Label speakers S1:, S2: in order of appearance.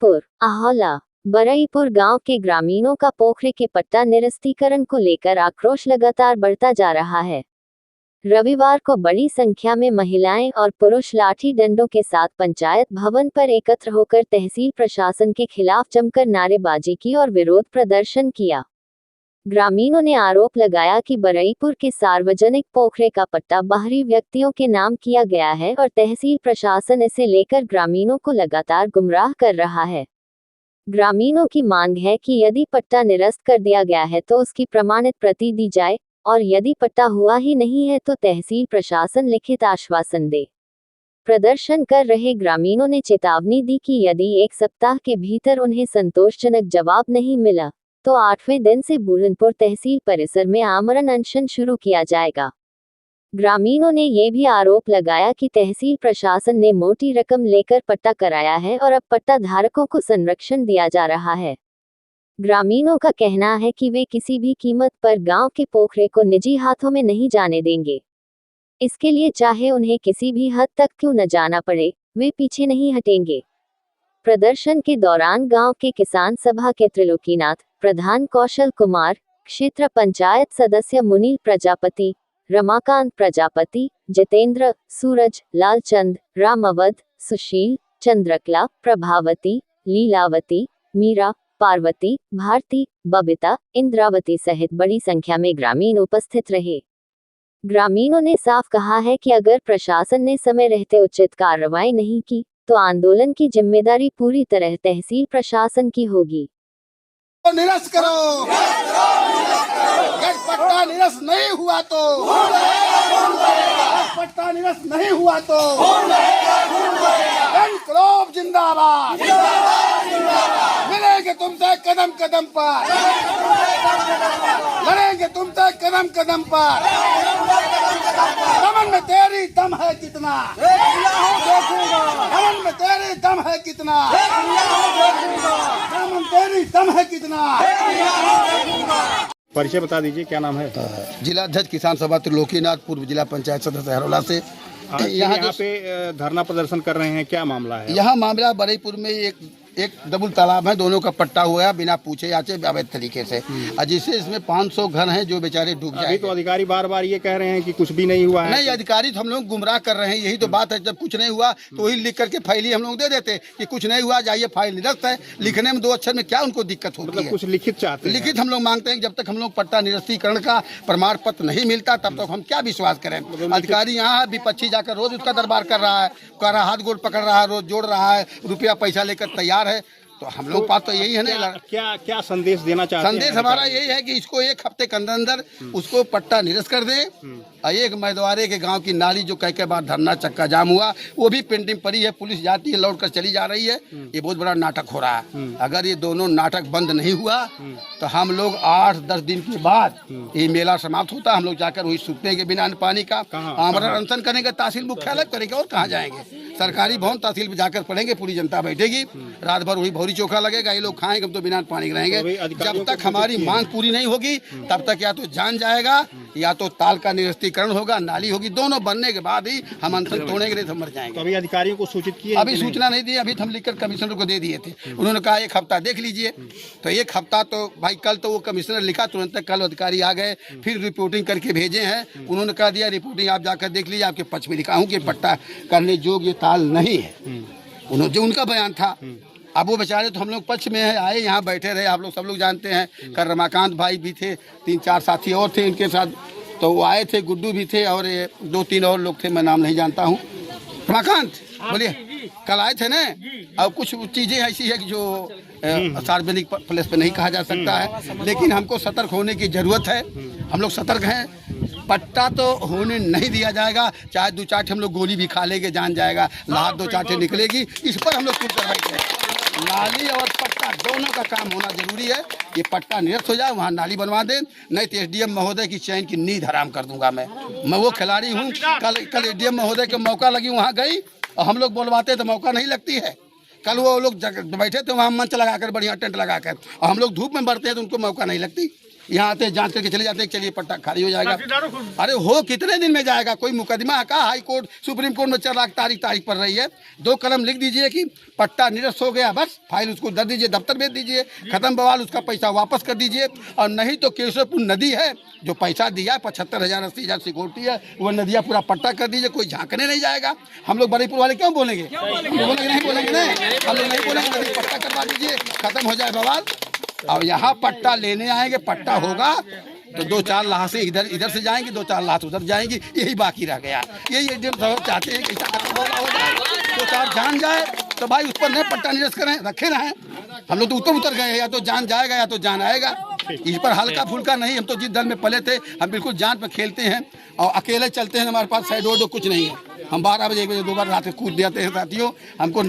S1: बरईपुर आहोला बरईपुर गांव के ग्रामीणों का पोखरे के पट्टा निरस्तीकरण को लेकर आक्रोश लगातार बढ़ता जा रहा है। रविवार को बड़ी संख्या में महिलाएं और पुरुष लाठी डंडों के साथ पंचायत भवन पर एकत्र होकर तहसील प्रशासन के खिलाफ जमकर नारेबाजी की और विरोध प्रदर्शन किया। ग्रामीणों ने आरोप लगाया कि बरईपुर के सार्वजनिक पोखरे का पट्टा बाहरी व्यक्तियों के नाम किया गया है और तहसील प्रशासन इसे लेकर ग्रामीणों को लगातार गुमराह कर रहा है। ग्रामीणों की मांग है कि यदि पट्टा निरस्त कर दिया गया है तो उसकी प्रमाणित प्रति दी जाए और यदि पट्टा हुआ ही नहीं है तो तहसील प्रशासन लिखित आश्वासन दे। प्रदर्शन कर रहे ग्रामीणों ने चेतावनी दी कि यदि 1 सप्ताह के भीतर उन्हें संतोषजनक जवाब नहीं मिला तो 8वें दिन से बुरहानपुर तहसील परिसर में आमरण अनशन शुरू किया जाएगा। ग्रामीणों ने ये भी आरोप लगाया कि तहसील प्रशासन ने मोटी रकम लेकर पट्टा कराया है और अब पट्टा धारकों को संरक्षण दिया जा रहा है। ग्रामीणों का कहना है कि वे किसी भी कीमत पर गांव के पोखरे को निजी हाथों में नहीं जाने देंगे। इसके लिए चाहे उन्हें किसी भी हद तक क्यों न जाना पड़े, वे पीछे नहीं हटेंगे। प्रदर्शन के दौरान गांव के किसान सभा के त्रिलोकीनाथ, प्रधान कौशल कुमार, क्षेत्र पंचायत सदस्य मुनील प्रजापति, रमाकांत प्रजापति, जितेंद्र, सूरज, लालचंद, राम अवध, सुशील, चंद्रकला, प्रभावती, लीलावती, मीरा, पार्वती, भारती, बबीता, इंद्रावती सहित बड़ी संख्या में ग्रामीण उपस्थित रहे। ग्रामीणों ने साफ कहा है कि अगर प्रशासन ने समय रहते उचित कार्रवाई नहीं की तो आंदोलन की जिम्मेदारी पूरी तरह तहसील प्रशासन की होगी।
S2: निरस्त करो, पट्टा निरस्त नहीं हुआ तो, पट्टा निरस्त नहीं हुआ तो इंकलाब जिंदाबाद, मिलेंगे तुमसे कदम कदम पर, लड़ेंगे तुमसे कदम कदम पर। दमन में तेरी दम है कितना, दमन में तेरी दम है कितना, दमन तेरी दम है कितना।
S3: परिचय बता दीजिए, क्या नाम है?
S2: जिला अध्यक्ष किसान सभा त्रिलोकीनाथ, पूर्व जिला पंचायत सदस्य हरोला से।
S3: यहाँ पे धरना प्रदर्शन कर रहे हैं, क्या मामला है?
S2: यहाँ मामला बरईपुर में एक डबल तालाब है, दोनों का पट्टा हुआ है बिना पूछे याचे अवैध तरीके से, और जिससे इसमें 500 घर हैं जो बेचारे डूब जाएंगे।
S3: तो अधिकारी बार बार ये कह रहे हैं कि कुछ भी नहीं हुआ है।
S2: नहीं, अधिकारी तो हम लोग गुमराह कर रहे हैं, यही तो बात है। जब कुछ नहीं हुआ तो वही लिख करके फाइल ही हम लोग दे देते कि कुछ नहीं हुआ, जाइए फाइल निरस्त है। लिखने में 2 अक्षर में क्या उनको दिक्कत होती है?
S3: कुछ लिखित चाहते हैं।
S2: लिखित हम लोग मांगते हैं। जब तक हम लोग पट्टा निरस्तीकरण का प्रमाण पत्र नहीं मिलता तब तक हम क्या विश्वास करें? अधिकारी यहाँ विपक्षी जाकर रोज उसका दरबार कर रहा है, हाथ गोड़ पकड़ रहा है, रोज जोड़ रहा है, रुपया पैसा लेकर तैयार है। तो हम लोग पास तो यही है ना।
S3: क्या संदेश देना चाहते हैं?
S2: संदेश हमारा यही है कि इसको 1 हफ्ते के अंदर अंदर उसको पट्टा निरस्त कर दे। और एक मैदवारे के गांव की नाली जो कई बार धरना चक्का जाम हुआ, वो भी पेंटिंग पड़ी है, पुलिस जाती है लौट कर चली जा रही है। ये बहुत बड़ा नाटक हो रहा है। अगर ये दोनों नाटक बंद नहीं हुआ तो हम लोग 8-10 दिन के बाद ये मेला समाप्त होता, हम लोग जाकर वही सूखने के बिना पानी का आमरण अनशन करेंगे, तहसील मुख्यालय करेंगे और कहाँ जाएंगे? सरकारी भवन तहसील में जाकर पढ़ेंगे, पूरी जनता बैठेगी, रात भर वही भौरी चोखा लगेगा, ये लोग खाएंगे, हम तो बिना पानी के रहेंगे। जब तक हमारी मांग पूरी नहीं होगी तब तक या तो जान जाएगा या तो ताल का निरस्तीकरण होगा, नाली होगी। दोनों बनने के बाद ही हम अनशन तोड़ेंगे, नहीं तो मर जाएंगे।
S3: तो अभी अधिकारियों को सूचित किए?
S2: अभी सूचना नहीं दी, अभी हम लिखकर कमिश्नर को दे दिए थे। उन्होंने कहा 1 हफ्ता देख लीजिए। तो 1 हफ्ता तो भाई, कल तो वो कमिश्नर लिखा, तुरंत कल अधिकारी आ गए, फिर रिपोर्टिंग करके भेजे हैं। उन्होंने कहा दिया रिपोर्टिंग आप जाकर देख लीजिए, आपके पक्ष में लिखा हूँ कि पट्टा करने योग्य ताल नहीं है। उन्होंने जो उनका बयान था। अब वो बेचारे तो हम लोग पक्ष में है, आए यहाँ बैठे रहे, आप लोग सब लोग जानते हैं। कल रमाकांत भाई भी थे, 3-4 साथी और थे इनके साथ, तो वो आए थे, गुड्डू भी थे और 2-3 और लोग थे, मैं नाम नहीं जानता हूँ। रमाकांत बोलिए, कल आए थे ना। अब कुछ चीज़ें ऐसी है कि जो सार्वजनिक प्लेस पे नहीं कहा जा सकता है, लेकिन हमको सतर्क होने की ज़रूरत है। हम लोग सतर्क हैं। पट्टा तो होने नहीं दिया जाएगा, चाहे 2 चाटे हम लोग गोली भी खा लेंगे, जान जाएगा, लात 2 चाटे निकलेगी। इस पर हम लोग कुछ कर बैठे। नाली और पट्टा दोनों का काम होना जरूरी है। ये पट्टा निरस्त हो जाए, वहाँ नाली बनवा दे, नहीं तो एसडीएम महोदय की चैन की नींद हराम कर दूंगा। मैं वो खिलाड़ी हूँ। कल एसडीएम महोदय के मौका लगी, वहाँ गई और हम लोग बोलवाते तो मौका नहीं लगती है। कल वो लोग बैठे थे वहाँ मंच लगाकर, बढ़िया टेंट लगाकर, और हम लोग धूप में बढ़ते हैं तो उनको मौका नहीं लगती। यहाँ आते हैं जांच करके चले जाते हैं, चलिए पट्टा खाली हो जाएगा। अरे हो कितने दिन में जाएगा? कोई मुकदमा का हाई कोर्ट सुप्रीम कोर्ट में चल रहा, तारीख पड़ रही है। 2 कलम लिख दीजिए कि पट्टा निरस्त हो गया, बस फाइल उसको दे दीजिए, दफ्तर भेज दीजिए, खत्म बवाल, उसका पैसा वापस कर दीजिए। और नहीं तो केशवपुर नदी है जो पैसा दिया 75,000 80,000 सिक्योरिटी है, वो नदियाँ पूरा पट्टा कर दीजिए, कोई झांकने नहीं जाएगा। हम लोग बरेपुर वाले क्यों बोलेंगे? बोलेंगे नहीं, बोलेंगे नहीं, हम लोग नहीं बोलेंगे। नदी पट्टा करवा दीजिए, खत्म हो जाए बवाल। और यहाँ पट्टा लेने आएंगे, पट्टा होगा तो 2-4 लाशें इधर से जाएंगी, 2-4 लाश उधर जाएंगी, यही बाकी रह गया। यही एडीएम साहब चाहते हैं कि हो जाए, 2-4 जान जाए तो भाई उस पर नहीं पट्टा निरस्त करें, रखे रहें। हम लोग तो उतर गए, या तो जान जाएगा या तो जान आएगा। इस पर हल्का फुल्का नहीं, हम तो जिस दल में पले थे हम बिल्कुल जान पर खेलते हैं और अकेले चलते हैं। हमारे पास साइड रोड कुछ नहीं है, हम 12 बजे 1 बजे 2 बार रात को कूद जाते हैं साथियों। हमको